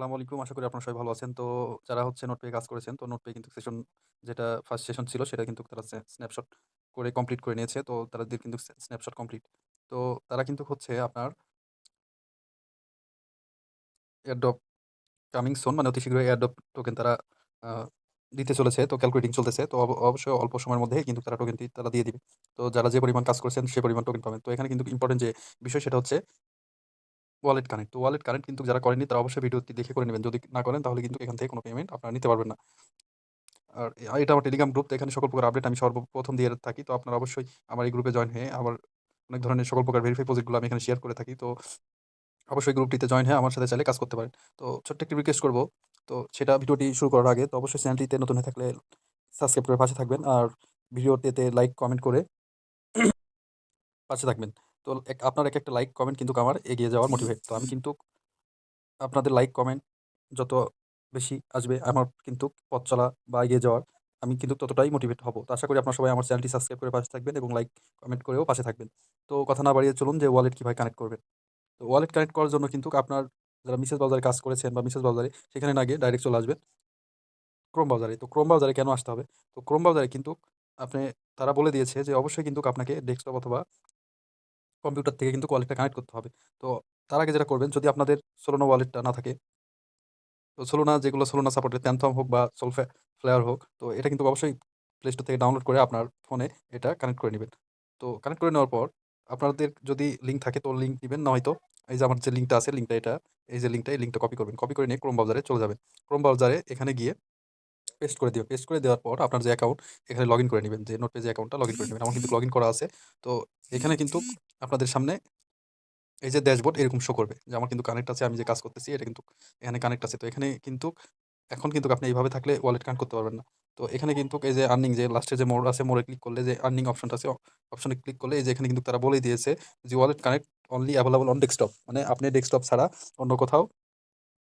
আসসালামু আলাইকুম। আশা করি আপনারা সবাই ভালো আছেন। তো যারা হচ্ছে নোটপ্যাড কাজ করেছেন, তো নোটপ্যাড কিন্তু সেশন যেটা ফার্স্ট সেশন ছিল সেটা কিন্তু তারা স্ন্যাপশট করে কমপ্লিট করে নিয়েছে। তো তাদের কিন্তু স্ন্যাপশট কমপ্লিট। তো তারা কিন্তু হচ্ছে আপনার এয়ারড্রপ কামিং সুন মানে অতি শীঘ্রই এয়ারড্রপ টোকেন তারা আ দিতে চলেছে। তো ক্যালকুলেটিং চলতেছে। তো অবশ্যই অল্প সময়ের মধ্যেই কিন্তু তারা টোকেনটি তারা দিয়ে দিবে। তো যারা যে পরিমাণ কাজ করেছেন সে পরিমাণ টোকেন পাবেন। তো এখানে কিন্তু ইম্পোর্টেন্ট যে বিষয় সেটা হচ্ছে ওয়ালেট কানেক্ট। তো ওয়ালেট কানেক্ট কিন্তু যারা করেননি তারা অবশ্যই ভিডিওটি দেখে করে নিবেন। যদি না করেন তাহলে কিন্তু এখান থেকে কোনো পেমেন্ট আপনারা নিতে পারবেন না। আর এটা আমার টেলিগ্রাম গ্রুপ। তো এখানে সকল প্রকার আপডেট আমি সর্বপ্রথম দিয়ে থাকি। তো আপনারা অবশ্যই আমার এই গ্রুপে জয়েন হয়ে আমার অনেক ধরনের সকল প্রকার ভেরিফাই প্রজেক্ট গুলো আমি এখানে শেয়ার করে থাকি। তো অবশ্যই গ্রুপটিতে জয়েন হয়ে আমার সাথে চাইলে কাজ করতে পারেন। তো ছোট্ট একটি রিকোয়েস্ট করব। তো সেটা ভিডিওটি শুরু করার আগে তো অবশ্যই চ্যানেলটিতে নতুন হয়ে থাকলে সাবস্ক্রাইব করে পাশে থাকবেন। আর ভিডিওটিতে লাইক কমেন্ট করে পাশে থাকবেন। তো আপনার এক একটা লাইক কমেন্ট কিন্তু আমার এগিয়ে যাওয়ার মোটিভেট। তো আমি কিন্তু আপনাদের লাইক কমেন্ট যত বেশি আসবে আমার কিন্তু পথ চলা বা এগিয়ে যাওয়ার আমি কিন্তু ততটাই মোটিভেট হব। তো আশা করি আপনারা সবাই আমার চ্যানেলটি সাবস্ক্রাইব করে পাশে থাকবেন এবং লাইক কমেন্ট করেও পাশে থাকবেন। তো কথা না বাড়িয়ে চলুন যে ওয়ালেট কিভাবে কানেক্ট করবেন। তো ওয়ালেট কানেক্ট করার জন্য কিন্তু আপনার যারা মিসেস ব্রাউজারে কাজ করেছেন বা মিসেস ব্রাউজারে সেখানে না গিয়ে ডাইরেক্ট চলে আসবেন ক্রোম ব্রাউজারে। তো ক্রোম ব্রাউজারে কেন আসতে হবে? তো ক্রোম ব্রাউজারে কিন্তু আপনি তারা বলে দিয়েছে যে অবশ্যই কিন্তু আপনাকে ডেস্কটপ অথবা কম্পিউটার থেকে কিন্তু ওয়ালেটটা কানেক্ট করতে হবে। তো তার আগে যেটা করবেন যদি আপনাদের সোলোনা ওয়ালেটটা না থাকে তো সোলোনা যেগুলো সোলোনা সাপোর্টেড প্যান্থম হোক বা ফ্লেয়ার হোক, তো এটা কিন্তু অবশ্যই প্লে স্টোর থেকে ডাউনলোড করে আপনার ফোনে এটা কানেক্ট করে নিবেন। তো কানেক্ট করে নেওয়ার পর আপনাদের যদি লিঙ্ক থাকে তো লিঙ্ক নিবেন, নয়তো এই যে আমার যে লিঙ্কটা আছে লিঙ্কটা এটা এই যে লিঙ্কটা এই লিঙ্কটা কপি করবেন। কপি করে নিয়ে ক্রোম ব্রাউজারে চলে যাবেন। ক্রোম ব্রাউজারে এখানে গিয়ে পেস্ট করে দিবেন। পেস্ট করে দেওয়ার পর আপনার যে অ্যাকাউন্ট এখানে লগইন করে নিবেন। যে নোটপেজ অ্যাকাউন্টটা লগইন করে নিবেন। আমার কিন্তু লগইন করা আছে। তো এখানে কিন্তু আপনাদের সামনে এই যে ড্যাশবোর্ড এরকম শো করবে যে আমার কিন্তু কানেক্ট আছে। আমি যে কাজ করতেছি এটা কিন্তু এখানে কানেক্ট আছে। তো এখানে কিন্তু এখন কিন্তু আপনি এইভাবে থাকলে ওয়ালেট কানেক্ট করতে পারবেন না। তো এখানে কিন্তু এই যে আর্নিং যে লাস্টে যে মোড আছে মোডে ক্লিক করলে যে আর্নিং অপশনটা আছে অপশনে ক্লিক করলে এই যে এখানে কিন্তু তারা বলেই দিয়েছে যে wallet connect only available on desktop. মানে আপনি ডেস্কটপ ছাড়া অন্য কোথাও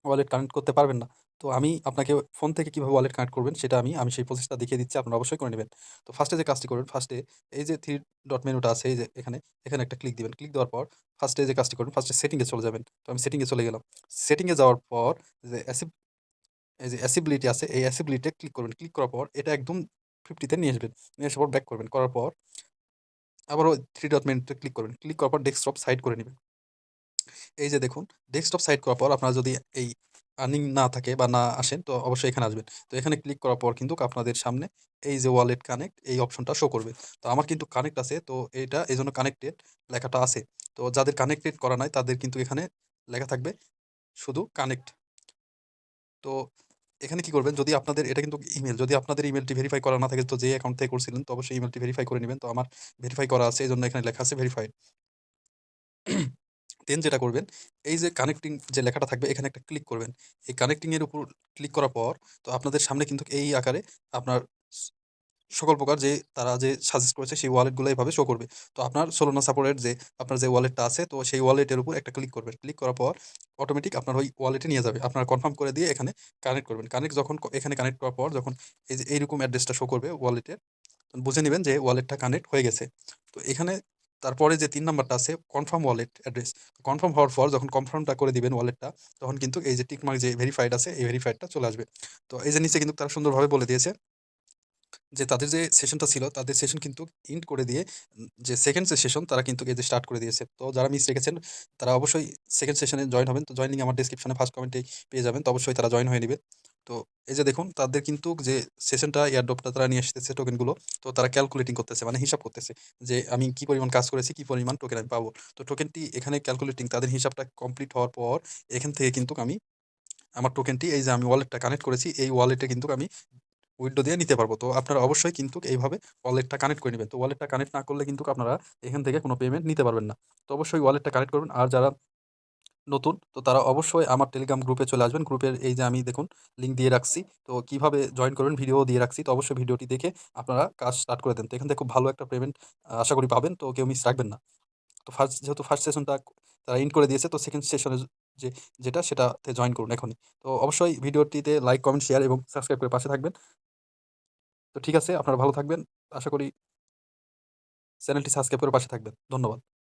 ওয়ালেট কানেক্ট করতে পারবেন না। তো আমি আপনাকে ফোন থেকে কিভাবে ওয়ালেট কানেক্ট করবেন সেটা আমি সেই প্রসেসটা দেখিয়ে দিচ্ছি। আপনারা অবশ্যই করে নিবেন। তো ফার্স্টে যে কাজটি করবেন, ফার্স্টে এই যে 3 ডট মেনুটা আছে এই যে এখানে একটা ক্লিক দিবেন। ক্লিক দেওয়ার পর ফার্স্টে যে কাজটি করবেন, ফার্স্টে সেটিং এ চলে যাবেন। তো আমি সেটিং এ চলে গেলাম। সেটিং এ যাওয়ার পর যে এই যে অ্যাসিবিলিটি আছে এই অ্যাসিবিলিটি তে ক্লিক করবেন। ক্লিক করার পর এটা একদম 50 তে নিয়ে আসবেন। নিয়ে আসার পর ব্যাক করবেন। করার পর আবারও 3 ডট মেনুতে ক্লিক করবেন। ক্লিক করার পর ডেস্কটপ সাইড করে নিবেন। এই যে দেখুন, ডেস্কটপ সাইড করার পর আপনার যদি এই আর্নিং না থাকে বা না আসেন তো অবশ্যই এখানে আসবেন। তো এখানে ক্লিক করার পর কিন্তু আপনাদের সামনে এই যে ওয়ালেট কানেক্ট এই অপশনটা শো করবে। তো আমার কিন্তু কানেক্ট আছে। তো এটা এজন্য কানেক্টেড লেখাটা আছে। তো যাদের কানেক্টেড করা নাই তাদের কিন্তু এখানে লেখা থাকবে শুধু কানেক্ট। তো এখানে কি করবেন যদি আপনাদের এটা কিন্তু ইমেইল যদি আপনাদের ইমেইলটি ভেরিফাই করা না থাকে তো যে অ্যাকাউন্ট থেকে করছিলেন তো অবশ্যই ইমেইলটি ভেরিফাই করে নিবেন। তো আমার ভেরিফাই করা আছে এজন্য এখানে লেখা আছে ভেরিফাইড। দেন যেটা করবেন, এই যে কানেক্টিং যে লেখাটা থাকবে এখানে একটা ক্লিক করবেন। এই কানেক্টিং এর উপর ক্লিক করার পর তো আপনাদের সামনে কিন্তু এই আকারে আপনার স সকল প্রকার যে তারা যে সাজেস্ট করেছে সেই ওয়ালেট গুলো এভাবে শো করবে। তো আপনার সোলোনা সাপোর্টের যে আপনার যে ওয়ালেটটা আছে তো সেই ওয়ালেটের উপর একটা ক্লিক করবেন। ক্লিক করার পর অটোমেটিক আপনার ওই ওয়ালেটে নিয়ে যাবে। আপনারা কনফার্ম করে দিয়ে এখানে কানেক্ট করবেন। কানেক্ট যখন এখানে কানেক্ট করার পর যখন এই যে এইরকম অ্যাড্রেসটা শো করবে ওয়ালেটের বুঝে নিবেন যে ওয়ালেটটা কানেক্ট হয়ে গেছে। তো এখানে তারপরে যে ৩ নাম্বারটা আছে কনফার্ম ওয়ালেট অ্যাড্রেস। কনফার্ম হওয়ার পর যখন কনফার্মটা করে দিবেন ওয়ালেটটা, তখন কিন্তু এই যে টিক মার্ক যে ভেরিফাইড আছে, এই ভেরিফাইডটা চলে আসবে। তো এই যে নিচে কিন্তু তারা সুন্দরভাবে বলে দিয়েছে যে তাদের যে সেশনটা ছিল, তাদের সেশন কিন্তু এন্ড করে দিয়ে যে 2nd যে সেশন তারা কিন্তু এই যে স্টার্ট করে দিয়েছে। তো যারা মিস রেখেছেন তারা অবশ্যই 2nd সেশনে জয়েন হবেন। তো জয়েন লিঙ্ক আমার ডেসক্রিপশনে ফার্স্ট কমেন্টেই পেয়ে যাবেন। তো অবশ্যই তারা জয়েন হয়ে নিবেন। তো এই যে দেখুন তাদের কিন্তু যে সেশনটা এয়ারড্রপটা তারা নিয়ে আসতেছে টোকেনগুলো। তো তারা ক্যালকুলেটিং করতেছে মানে হিসাব করতেছে যে আমি কি পরিমাণ কাজ করেছি, কি পরিমাণ টোকেন আমি পাবো। তো টোকেনটি এখানে ক্যালকুলেটিং তাদের হিসাবটা কমপ্লিট হওয়ার পর এখান থেকে কিন্তু আমি আমার টোকেনটি এই যে আমি ওয়ালেটটা কানেক্ট করেছি, এই ওয়ালেটে কিন্তু আমি উইন্ডো দিয়ে নিতে পারবো। তো আপনারা অবশ্যই কিন্তু এইভাবে ওয়ালেটটা কানেক্ট করে নিবেন। তো ওয়ালেটটা কানেক্ট না করলে কিন্তু আপনারা এখান থেকে কোনো পেমেন্ট নিতে পারবেন না। তো অবশ্যই ওয়ালেটটা কানেক্ট করবেন। আর যারা নতুন তো তারা অবশ্যই আমার টেলিগ্রাম গ্রুপে চলে আসবেন। গ্রুপের এই যে আমি দেখুন লিঙ্ক দিয়ে রাখছি। তো কিভাবে জয়েন করবেন ভিডিও দিয়ে রাখছি। তো অবশ্যই ভিডিওটি দেখে আপনারা কাজ স্টার্ট করে দেন। তো এখান থেকে খুব ভালো একটা পেমেন্ট আশা করি পাবেন। তো কেউ মিস রাখবেন না। তো যেহেতু ফার্স্ট সেশনটা তারা এন্ড করে দিয়েছে তো 2nd সেশনে যে যেটা সেটাতে জয়েন করুন এখনই। তো অবশ্যই ভিডিওটিতে লাইক, কমেন্ট, শেয়ার এবং সাবস্ক্রাইব করে পাশে থাকবেন। তো ঠিক আছে আপনারা ভালো থাকবেন। আশা করি চ্যানেলটি সাবস্ক্রাইব করে পাশে থাকবেন। ধন্যবাদ।